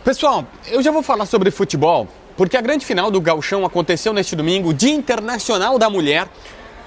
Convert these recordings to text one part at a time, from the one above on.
Pessoal, eu já vou falar sobre futebol, porque a grande final do Gauchão aconteceu neste domingo, Dia Internacional da Mulher.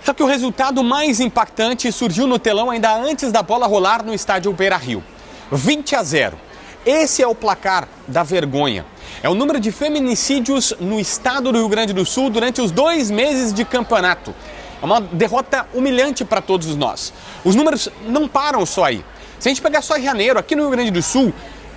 Só que o resultado mais impactante surgiu no telão ainda antes da bola rolar no estádio Beira-Rio. 20-0. Esse é o placar da vergonha. É o número de feminicídios no estado do Rio Grande do Sul durante os 2 meses de campeonato. É uma derrota humilhante para todos nós. Os números não param só aí. Se a gente pegar só janeiro, aqui no Rio Grande do Sul,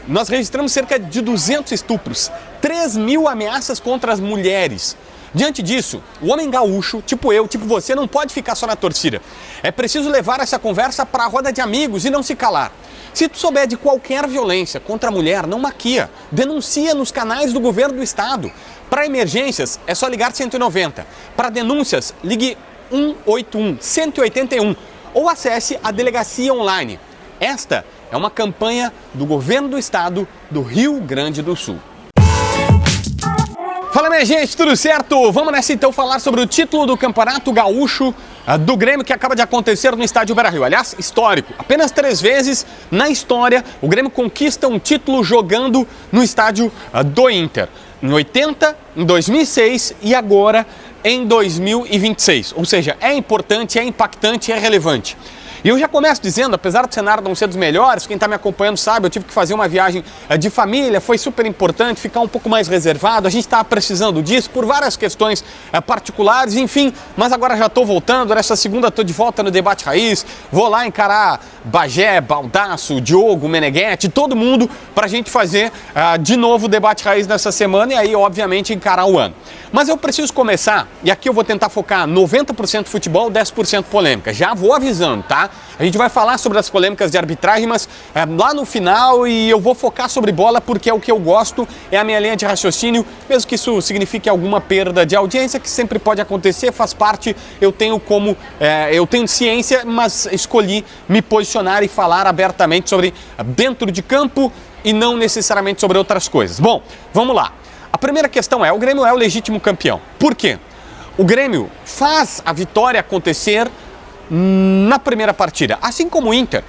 nós registramos cerca de 200 estupros, 3.000 ameaças contra as mulheres. Diante disso, o homem gaúcho, tipo eu, tipo você, não pode ficar só na torcida. É preciso levar essa conversa para a roda de amigos e não se calar. Se tu souber de qualquer violência contra a mulher, não maquia. Denuncia nos canais do governo do estado. Para emergências, é só ligar 190. Para denúncias, ligue 181, 181 ou acesse a delegacia online. Esta é uma campanha do governo do estado do Rio Grande do Sul. Fala, minha gente, tudo certo? Vamos nessa então falar sobre o título do Campeonato Gaúcho do Grêmio que acaba de acontecer no estádio Beira-Rio. Aliás, histórico. Apenas 3 vezes na história o Grêmio conquista um título jogando no estádio do Inter. Em 80, em 2006 e agora em 2026. Ou seja, é importante, é impactante, é relevante. E eu já começo dizendo, apesar do cenário não ser dos melhores, quem está me acompanhando sabe, eu tive que fazer uma viagem de família, foi super importante ficar um pouco mais reservado, a gente estava precisando disso por várias questões particulares, enfim, mas agora já estou voltando, nessa segunda estou de volta no Debate Raiz, vou lá encarar Bagé, Baldasso, Diogo, Meneghetti, todo mundo para a gente fazer de novo o Debate Raiz nessa semana e aí, obviamente, encarar o ano. Mas eu preciso começar, e aqui eu vou tentar focar 90% futebol, 10% polêmica. Já vou avisando, tá? A gente vai falar sobre as polêmicas de arbitragem, mas lá no final, e eu vou focar sobre bola porque é o que eu gosto, é a minha linha de raciocínio, mesmo que isso signifique alguma perda de audiência, que sempre pode acontecer, faz parte, eu tenho ciência, mas escolhi me posicionar e falar abertamente sobre dentro de campo e não necessariamente sobre outras coisas. Bom, vamos lá. A primeira questão é, o Grêmio é o legítimo campeão. Por quê? O Grêmio faz a vitória acontecer na primeira partida, assim como o Inter.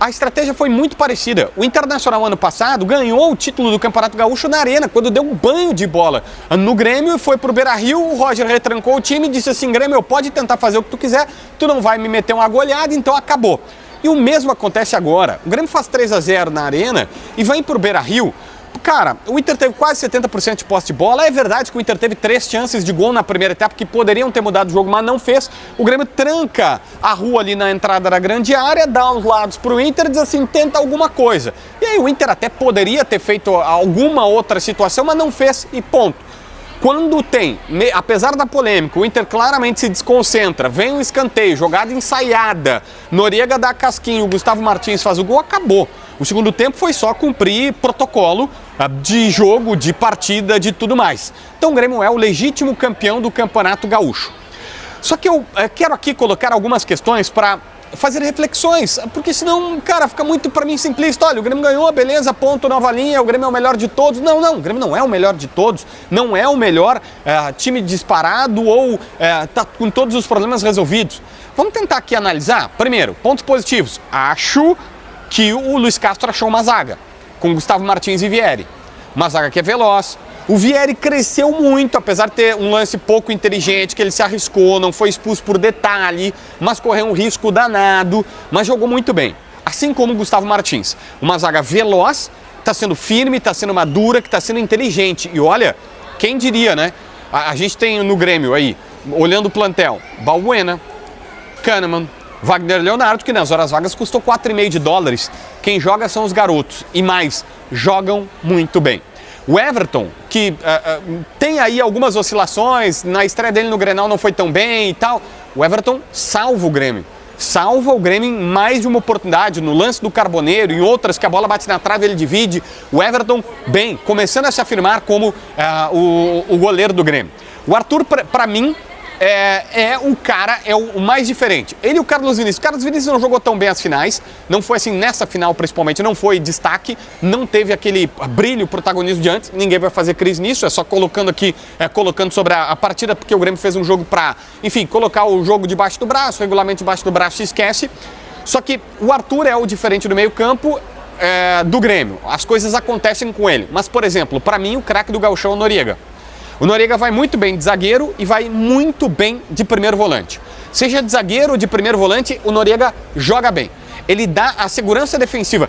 A estratégia foi muito parecida. O Internacional ano passado ganhou o título do Campeonato Gaúcho na Arena, quando deu um banho de bola no Grêmio e foi pro Beira-Rio, o Roger retrancou o time e disse assim, Grêmio, pode tentar fazer o que tu quiser, tu não vai me meter uma goleada, então acabou. E o mesmo acontece agora. O Grêmio faz 3-0 na Arena e vem pro Beira-Rio. Cara, o Inter teve quase 70% de posse de bola. É verdade que o Inter teve 3 chances de gol na primeira etapa que poderiam ter mudado o jogo, mas não fez. O Grêmio tranca a rua ali na entrada da grande área, dá os lados pro Inter e diz assim, tenta alguma coisa. E aí o Inter até poderia ter feito alguma outra situação, mas não fez e ponto. Quando tem, apesar da polêmica, o Inter claramente se desconcentra, vem um escanteio, jogada ensaiada, Noriega dá casquinho, o Gustavo Martins faz o gol, acabou. O segundo tempo foi só cumprir protocolo de jogo, de partida, de tudo mais. Então o Grêmio é o legítimo campeão do Campeonato Gaúcho. Só que eu quero aqui colocar algumas questões para fazer reflexões, porque senão, cara, fica muito para mim simplista. Olha, o Grêmio ganhou, beleza, ponto, nova linha, o Grêmio é o melhor de todos. Não, o Grêmio não é o melhor de todos, não é o melhor time disparado ou tá com todos os problemas resolvidos. Vamos tentar aqui analisar. Primeiro, pontos positivos. Acho que o Luiz Castro achou uma zaga, com Gustavo Martins e Vieri. Uma zaga que é veloz. O Vieri cresceu muito, apesar de ter um lance pouco inteligente, que ele se arriscou, não foi expulso por detalhe, mas correu um risco danado, mas jogou muito bem. Assim como o Gustavo Martins. Uma zaga veloz, está sendo firme, está sendo madura, que está sendo inteligente. E olha, quem diria, né? A gente tem no Grêmio aí, olhando o plantel, Balbuena, Kahneman, Wagner Leonardo, que nas horas vagas custou $4,5. Quem joga são os garotos e mais, jogam muito bem. O Everton, que tem aí algumas oscilações, na estreia dele no Grenal não foi tão bem e tal, o Everton salva o Grêmio. Salva o Grêmio em mais de uma oportunidade, no lance do Carboneiro, em outras que a bola bate na trave e ele divide. O Everton, bem, começando a se afirmar como o goleiro do Grêmio. O Arthur, para mim, o cara, é o mais diferente. Ele e o Carlos Vinícius. O Carlos Vinícius não jogou tão bem as finais, não foi assim nessa final principalmente, não foi destaque, não teve aquele brilho, protagonismo de antes, ninguém vai fazer crise nisso, é só colocando aqui, colocando sobre a partida, porque o Grêmio fez um jogo para, enfim, colocar o jogo debaixo do braço, regulamento debaixo do braço e esquece. Só que o Arthur é o diferente do meio campo do Grêmio, as coisas acontecem com ele. Mas, por exemplo, para mim o craque do Gauchão é o Noriega. O Noriega vai muito bem de zagueiro e vai muito bem de primeiro volante. Seja de zagueiro ou de primeiro volante, o Noriega joga bem. Ele dá a segurança defensiva.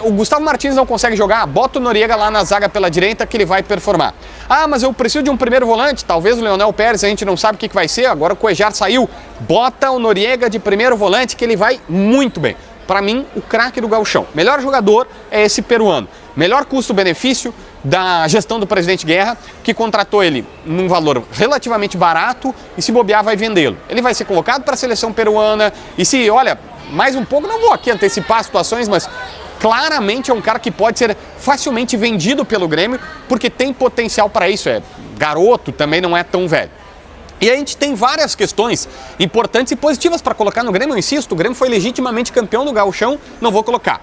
O Gustavo Martins não consegue jogar, bota o Noriega lá na zaga pela direita que ele vai performar. Mas eu preciso de um primeiro volante, talvez o Leonel Pérez, a gente não sabe o que vai ser, agora o Cuejar saiu. Bota o Noriega de primeiro volante que ele vai muito bem. Para mim, o craque do Gauchão. Melhor jogador é esse peruano. Melhor custo-benefício da gestão do presidente Guerra, que contratou ele num valor relativamente barato e se bobear vai vendê-lo. Ele vai ser convocado para a seleção peruana e se, olha, mais um pouco, não vou aqui antecipar as situações, mas claramente é um cara que pode ser facilmente vendido pelo Grêmio, porque tem potencial para isso, é garoto, também não é tão velho. E a gente tem várias questões importantes e positivas para colocar no Grêmio, eu insisto, o Grêmio foi legitimamente campeão do Gauchão, não vou colocar.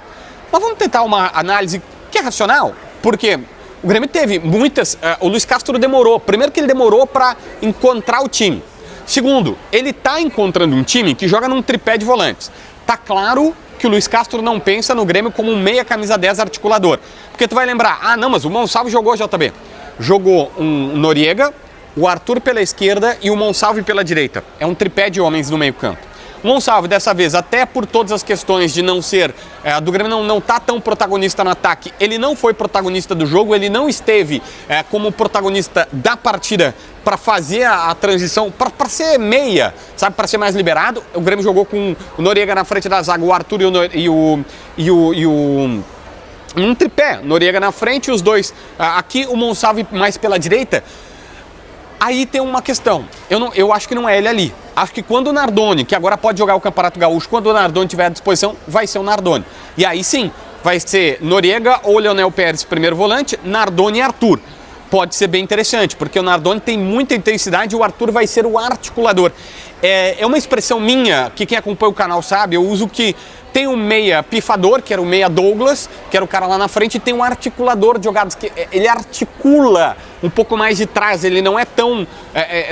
Mas vamos tentar uma análise que é racional, porque o Grêmio teve muitas... o Luiz Castro demorou. Primeiro que ele demorou para encontrar o time. Segundo, ele está encontrando um time que joga num tripé de volantes. Tá claro que o Luiz Castro não pensa no Grêmio como um meia camisa 10 articulador. Porque tu vai lembrar, não, mas o Monsalve jogou JB. Jogou um Noriega, o Arthur pela esquerda e o Monsalve pela direita. É um tripé de homens no meio campo. O Monsalve, dessa vez, até por todas as questões de não ser, do Grêmio não tá tão protagonista no ataque, ele não foi protagonista do jogo, ele não esteve como protagonista da partida para fazer a transição, para ser meia, sabe, para ser mais liberado. O Grêmio jogou com o Noriega na frente da zaga, o Arthur um tripé, Noriega na frente e os dois. Aqui o Monsalve mais pela direita. Aí tem uma questão, eu acho que não é ele ali. Acho que quando o Nardoni, que agora pode jogar o Campeonato Gaúcho, quando o Nardoni tiver à disposição, vai ser o Nardoni. E aí sim, vai ser Noriega ou Leonel Pérez, primeiro volante, Nardoni e Arthur. Pode ser bem interessante, porque o Nardoni tem muita intensidade e o Arthur vai ser o articulador. É uma expressão minha, que quem acompanha o canal sabe, eu uso que tem o meia pifador, que era o meia Douglas, que era o cara lá na frente, e tem um articulador de jogadas, que ele articula um pouco mais de trás, ele não é tão,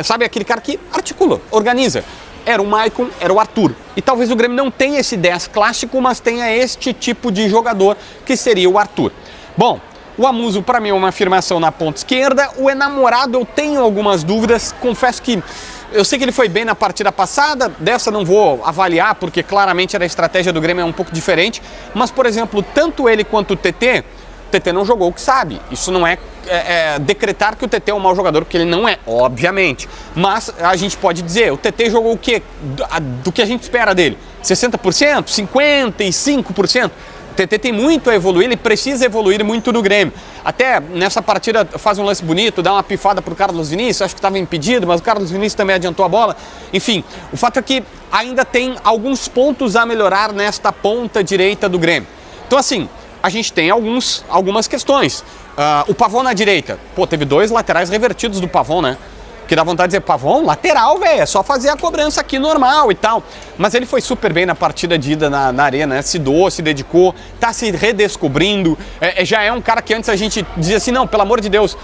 sabe, aquele cara que articula, organiza. Era o Maicon, era o Arthur. E talvez o Grêmio não tenha esse 10 clássico, mas tenha este tipo de jogador, que seria o Arthur. Bom, o Amuso para mim é uma afirmação na ponta esquerda, o Enamorado eu tenho algumas dúvidas, confesso que eu sei que ele foi bem na partida passada, dessa não vou avaliar, porque claramente a estratégia do Grêmio é um pouco diferente, mas, por exemplo, tanto ele quanto o TT não jogou o que sabe. Isso não é decretar que o TT é um mau jogador, porque ele não é, obviamente. Mas a gente pode dizer, o TT jogou o quê? Do que a gente espera dele? 60%? 55%? O TT tem muito a evoluir, ele precisa evoluir muito no Grêmio. Até nessa partida faz um lance bonito, dá uma pifada pro Carlos Vinícius, acho que estava impedido, mas o Carlos Vinícius também adiantou a bola. Enfim, o fato é que ainda tem alguns pontos a melhorar nesta ponta direita do Grêmio. Então assim, a gente tem algumas questões. O Pavon na direita, teve 2 laterais revertidos do Pavon, né? Que dá vontade de dizer, Pavon, lateral, velho, é só fazer a cobrança aqui normal e tal. Mas ele foi super bem na partida de ida na arena, né? Se doou, se dedicou, tá se redescobrindo. Já é um cara que antes a gente dizia assim, não, pelo amor de Deus,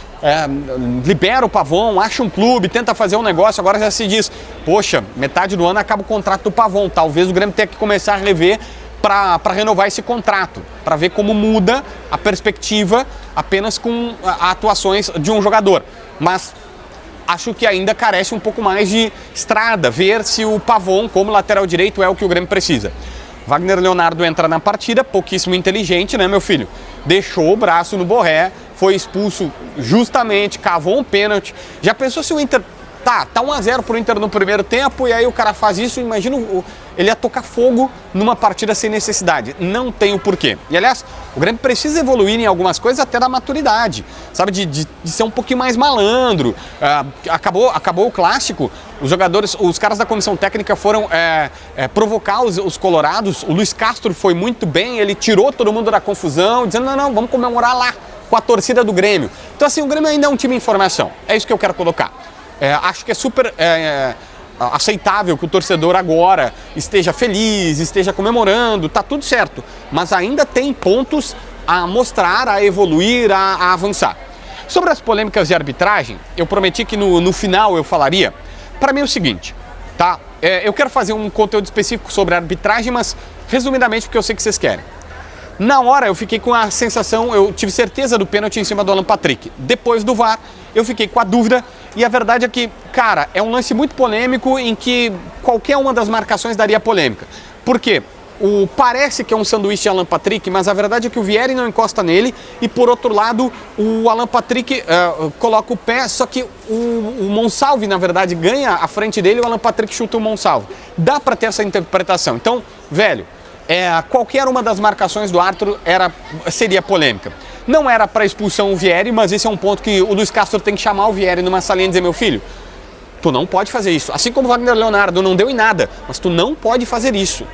libera o Pavon, acha um clube, tenta fazer um negócio. Agora já se diz, poxa, metade do ano acaba o contrato do Pavon. Talvez o Grêmio tenha que começar a rever para renovar esse contrato, para ver como muda a perspectiva apenas com atuações de um jogador. Mas acho que ainda carece um pouco mais de estrada, ver se o Pavon, como lateral direito, é o que o Grêmio precisa. Wagner Leonardo entra na partida, pouquíssimo inteligente, né, meu filho? Deixou o braço no Borré, foi expulso justamente, cavou um pênalti. Já pensou se o Inter... Tá 1-0 pro Inter no primeiro tempo e aí o cara faz isso, imagina ele ia tocar fogo numa partida sem necessidade. Não tem o porquê. E aliás, o Grêmio precisa evoluir em algumas coisas até da maturidade, sabe, de ser um pouquinho mais malandro. Acabou o clássico, os jogadores, os caras da comissão técnica foram provocar os colorados. O Luiz Castro foi muito bem, ele tirou todo mundo da confusão, dizendo não, vamos comemorar lá com a torcida do Grêmio. Então assim, o Grêmio ainda é um time em formação, é isso que eu quero colocar. Acho que é super aceitável que o torcedor agora esteja feliz, esteja comemorando, tá tudo certo. Mas ainda tem pontos a mostrar, a evoluir, a avançar. Sobre as polêmicas de arbitragem, eu prometi que no final eu falaria. Para mim é o seguinte, tá? Eu quero fazer um conteúdo específico sobre a arbitragem, mas resumidamente porque eu sei que vocês querem. Na hora eu fiquei com a sensação, eu tive certeza do pênalti em cima do Alan Patrick. Depois do VAR, eu fiquei com a dúvida e a verdade é que, cara, é um lance muito polêmico em que qualquer uma das marcações daria polêmica. Por quê? Parece que é um sanduíche de Alan Patrick, mas a verdade é que o Vieri não encosta nele e, por outro lado, o Alan Patrick coloca o pé, só que o Monsalve, na verdade, ganha a frente dele e o Alan Patrick chuta o Monsalve. Dá pra ter essa interpretação. Então, velho, qualquer uma das marcações do árbitro seria polêmica. Não era para expulsão o Vieri, mas esse é um ponto que o Luiz Castro tem que chamar o Vieri numa salinha e dizer: meu filho, tu não pode fazer isso. Assim como o Wagner Leonardo não deu em nada, mas tu não pode fazer isso.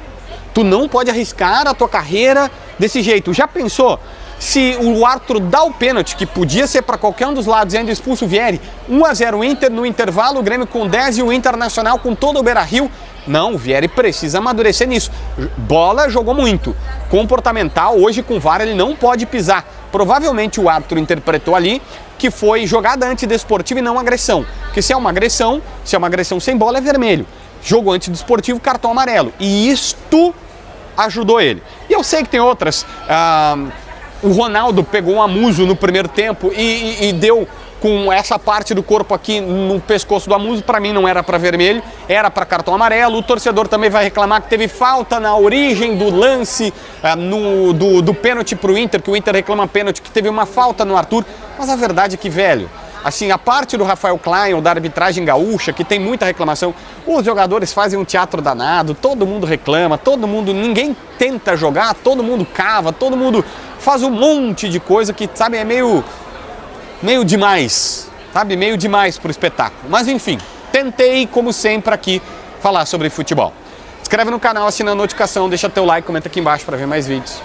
Tu não pode arriscar a tua carreira desse jeito. Já pensou se o árbitro dá o pênalti, que podia ser para qualquer um dos lados, e ainda expulsa o Vieri? 1-0 o Inter, no intervalo o Grêmio com 10 e o Internacional com todo o Beira-Rio. Não, o Vieri precisa amadurecer nisso. Bola jogou muito. Comportamental, hoje com o VAR ele não pode pisar. Provavelmente o árbitro interpretou ali que foi jogada antidesportiva e não agressão. Porque se é uma agressão sem bola é vermelho. Jogo antidesportivo, cartão amarelo. E isto ajudou ele. E eu sei que tem outras. O Ronaldo pegou um amuso no primeiro tempo e deu com essa parte do corpo aqui no pescoço do amuso. Para mim não era para vermelho, era para cartão amarelo. O torcedor também vai reclamar que teve falta na origem do lance do pênalti para o Inter, que o Inter reclama pênalti, que teve uma falta no Arthur. Mas a verdade é que, velho, assim, a parte do Rafael Klein ou da arbitragem gaúcha, que tem muita reclamação, os jogadores fazem um teatro danado, todo mundo reclama, ninguém tenta jogar, todo mundo cava, todo mundo faz um monte de coisa que, sabe, é meio demais, sabe, meio demais pro espetáculo. Mas enfim, tentei, como sempre, aqui falar sobre futebol. Inscreve no canal, assina a notificação, deixa teu like, comenta aqui embaixo para ver mais vídeos.